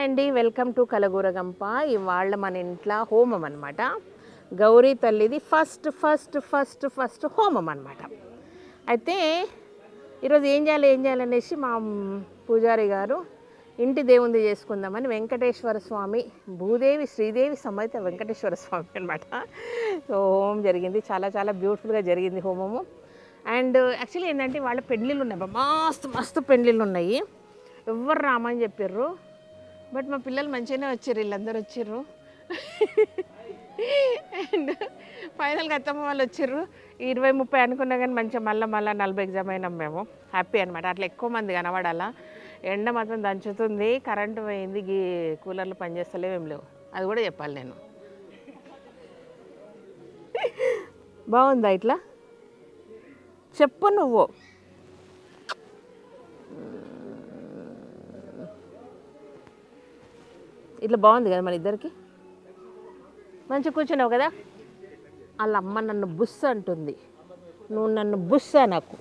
అండి, welcome to Kalagooragampa. ఇవాళ మన ఇంట్లో హోమం అనమాట. గౌరీ తల్లిది ఫస్ట్ హోమం అనమాట. అయితే ఈరోజు ఏం చేయాలనేసి మా పూజారి గారు ఇంటి దేవుంది చేసుకుందామని వెంకటేశ్వర స్వామి, భూదేవి శ్రీదేవి సమేత వెంకటేశ్వర స్వామి అనమాట. సో హోమం జరిగింది, చాలా చాలా బ్యూటిఫుల్గా జరిగింది హోమము. అండ్ యాక్చువల్లీ ఏంటంటే వాళ్ళ పెళ్ళిళ్ళు ఉన్నాయి, మస్తు పెళ్ళిళ్ళు ఉన్నాయి. ఎవ్వరు రామని చెప్పారు, బట్ మా పిల్లలు మంచిగానే వచ్చారు, వీళ్ళందరూ వచ్చారు. అండ్ ఫైనల్గా అత్తమ్మ వాళ్ళు వచ్చారు. 20-30 అనుకున్నా కానీ మంచిగా మళ్ళీ 40 ఎగ్జామ్ అయినాం మేము. హ్యాపీ అనమాట. అట్లా ఎక్కువ మంది కనబడాలా. ఎండ మాత్రం దంచుతుంది, కరెంటు పోయింది, కూలర్లు పనిచేస్తలేవు, ఏం లేవు. అది కూడా చెప్పాలి నేను. బాగుందా ఇట్లా? చెప్పు నువ్వు. ఇట్లా బాగుంది కదా మన ఇద్దరికి. మంచిగా కూర్చున్నావు కదా. వాళ్ళ అమ్మ నన్ను బుస్స్ అంటుంది, నువ్వు నన్ను బుస్స నాకు.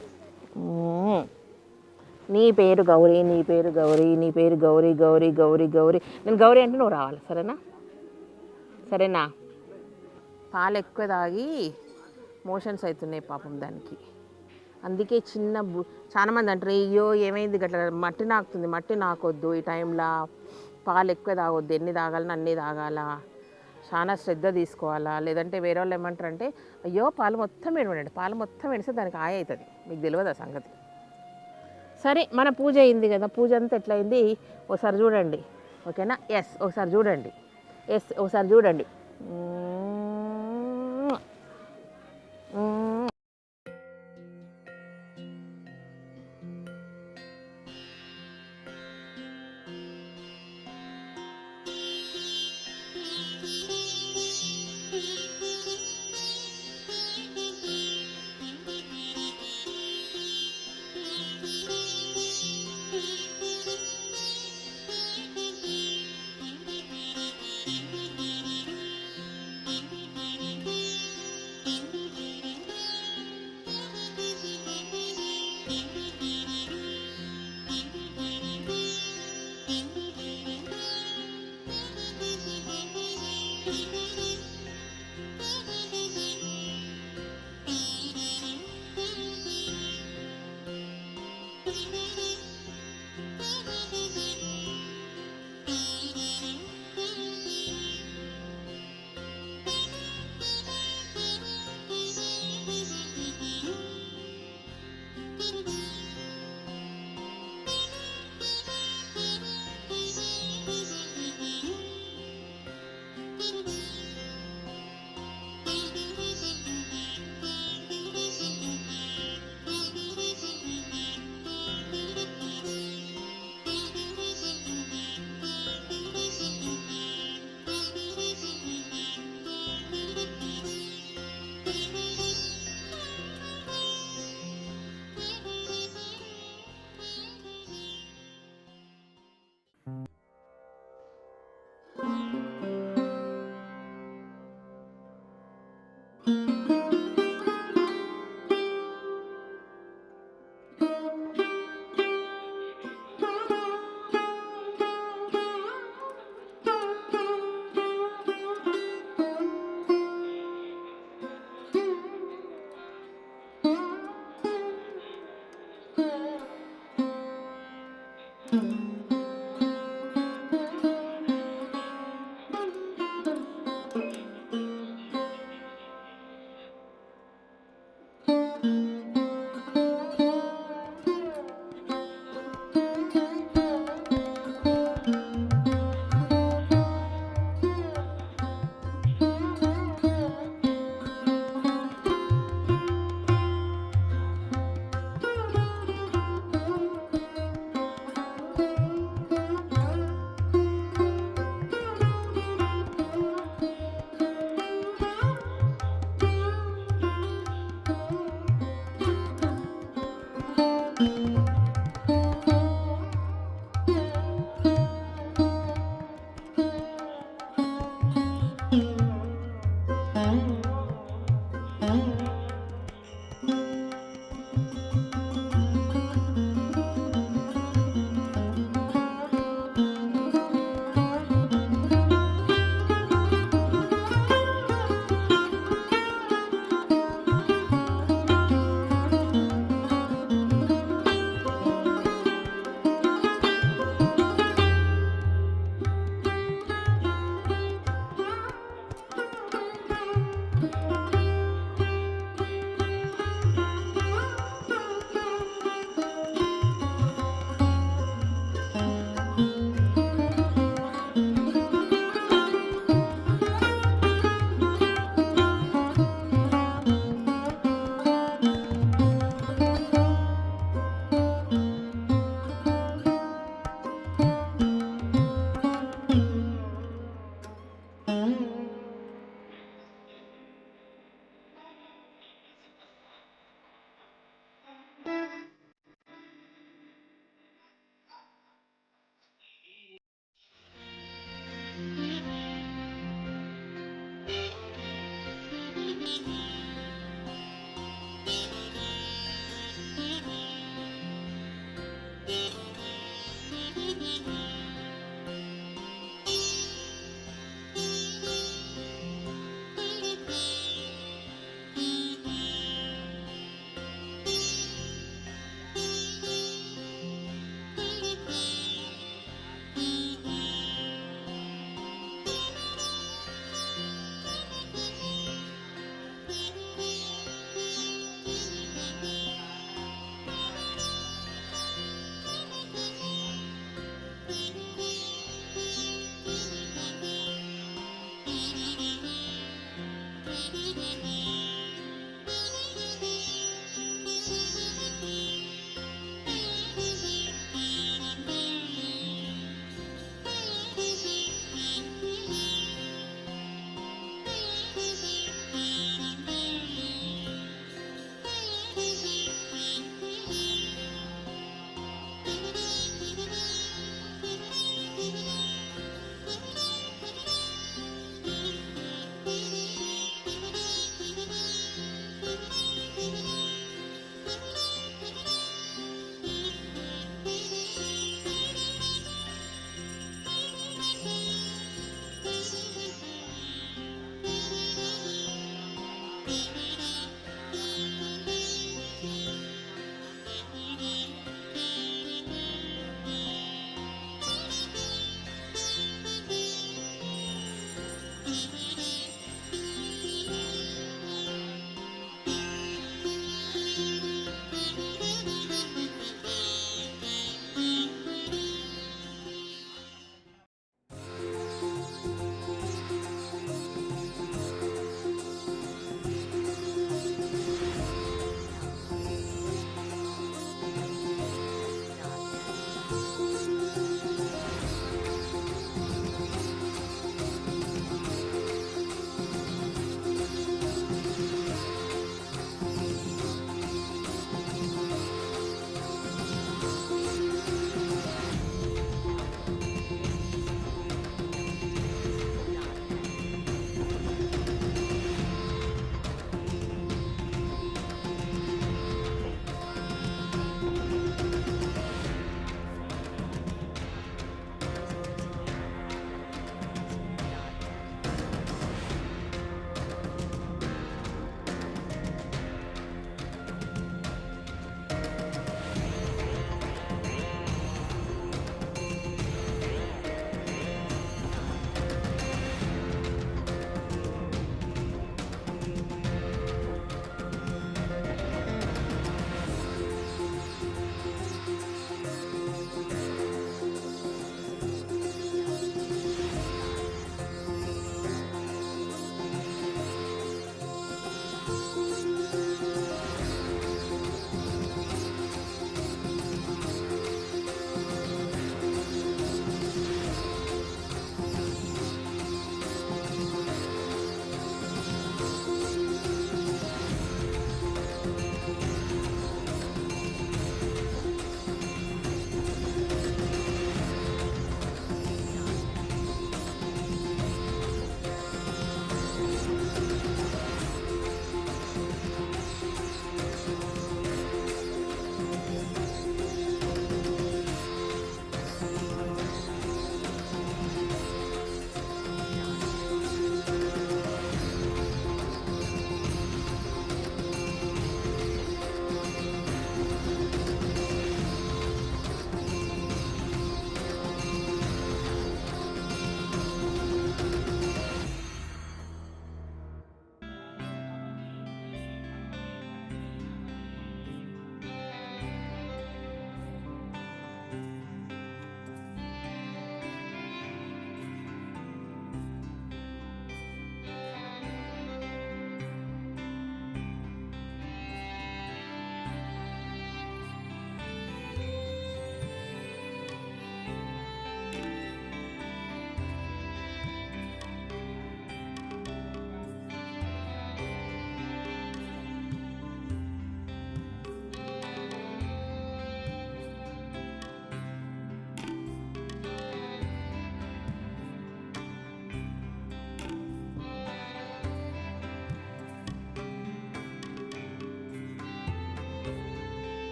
నీ పేరు గౌరీ, నీ పేరు గౌరీ, నీ పేరు గౌరీ గౌరీ గౌరీ గౌరీ. నేను గౌరీ అంటే నువ్వు రావాలి, సరేనా? సరేనా? పాలు ఎక్కువ తాగి మోషన్స్ అవుతున్నాయి పాపం దానికి. అందుకే చాలా మంది అంటారు, అయ్యో ఏమైంది గట్లా మట్టి నాకుతుంది. మట్టి నాకొద్దు, ఈ టైంలో పాలు ఎక్కువ తాగొద్దు, ఎన్ని తాగాలని అన్నీ తాగాల, చాలా శ్రద్ధ తీసుకోవాలా. లేదంటే వేరే వాళ్ళు ఏమంటారంటే, అయ్యో పాలు మొత్తం ఏడవండి, పాలు మొత్తం ఏడిస్తే దానికి ఆయ అవుతుంది. మీకు తెలియదు ఆ సంగతి. సరే, మన పూజ అయింది కదా, పూజ అంతా ఎట్లయింది ఒకసారి చూడండి, ఓకేనా? ఎస్, ఒకసారి చూడండి. ఒకసారి చూడండి.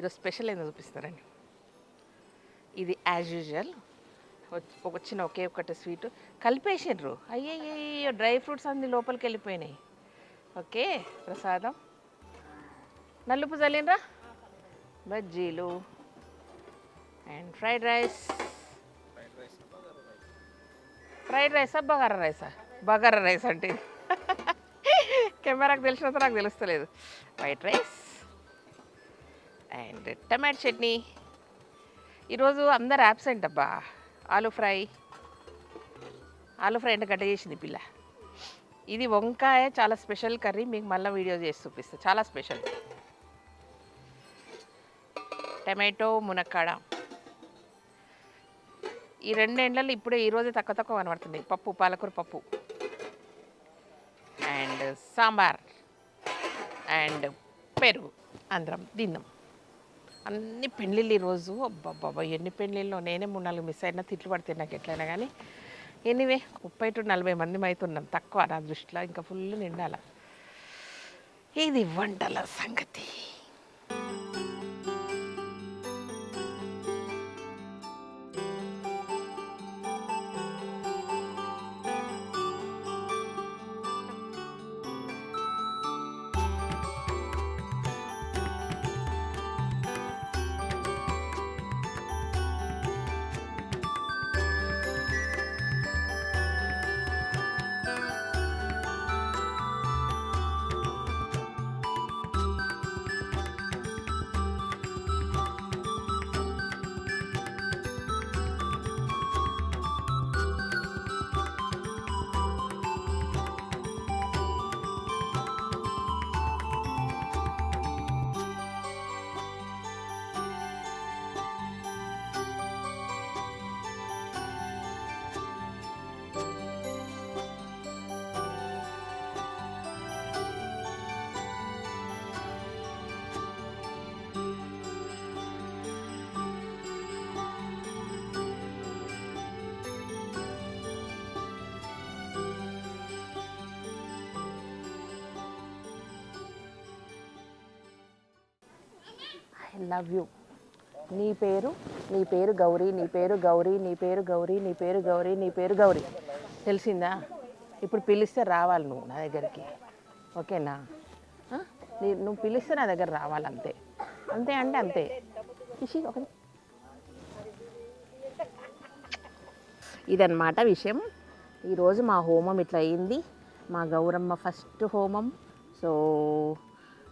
ఈరోజు స్పెషల్ ఏందో చూపిస్తారండి. ఇది యాజ్ యూజువల్ వచ్చిన ఒకే ఒక్కటి స్వీట్ కలిపేసిండ్రు. అయ్యయ్యో డ్రై ఫ్రూట్స్ అన్ని లోపలికి వెళ్ళిపోయినాయి. ఓకే ప్రసాదం. నల్లుపు చల్లినరా, బజ్జీలు అండ్ ఫ్రైడ్ రైసా, బగారా రైసా? బగారా రైస్ అంటే కెమెరాకు తెలిసినంత నాకు తెలుస్తలేదు. White rice and tomato chutney. ఈరోజు అందరు యాబ్సెంట్ అబ్బా. ఆలూ ఫ్రై అంటే గడ్డ చేసింది పిల్ల. ఇది వంకాయ, చాలా స్పెషల్ కర్రీ, మీకు మళ్ళీ వీడియో చేసి చూపిస్తాను, చాలా స్పెషల్. టమాటో మునక్కాడ. ఈ 2 ఎండ్లలో ఇప్పుడే ఈరోజే తక్కువ కనబడుతుంది. పప్పు, పాలకూర పప్పు అండ్ సాంబార్ అండ్ పెరుగు. అందరం తిన్నాం. అన్ని పెళ్ళిళ్ళు ఈరోజు. అబ్బాబ్బా ఎన్ని పెళ్ళిళ్ళు. నేనే 3-4 మిస్ అయినా తిట్లు పడితే నాకు ఎట్లయినా కానీ. ఎనీవే 30 to 40 మంది అవుతున్నాం, తక్కువ నా దృష్టిలో. ఇంకా ఫుల్ నిండాల. ఇది వంటల సంగతి. I love you. నీ పేరు గౌరీ, నీ పేరు గౌరీ, నీ పేరు గౌరీ, నీ పేరు గౌరీ, నీ పేరు గౌరీ. తెలిసిందా? ఇప్పుడు పిలిస్తే రావాలి నువ్వు నా దగ్గరికి. ఓకేనా? నువ్వు పిలిస్తే నా దగ్గర రావాలి, అంతే. అంతే అంటే అంతే. ఒకటి ఇదన్నమాట విషయం. ఈరోజు మా హోమం ఇట్లా అయింది. మా గౌరమ్మ ఫస్ట్ హోమం. సో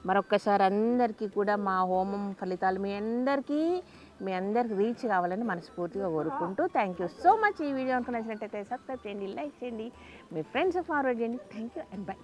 మరొక్కసారి అందరికీ కూడా మా హోమం ఫలితాలు మీ అందరికీ రీచ్ కావాలని మనస్ఫూర్తిగా కోరుకుంటూ, థ్యాంక్ యూ సో మచ్. ఈ వీడియో నచ్చినట్టయితే సబ్స్క్రైబ్ చేయండి, లైక్ చేయండి, మీ ఫ్రెండ్స్ ఫార్వర్డ్ చేయండి. Thank you and by.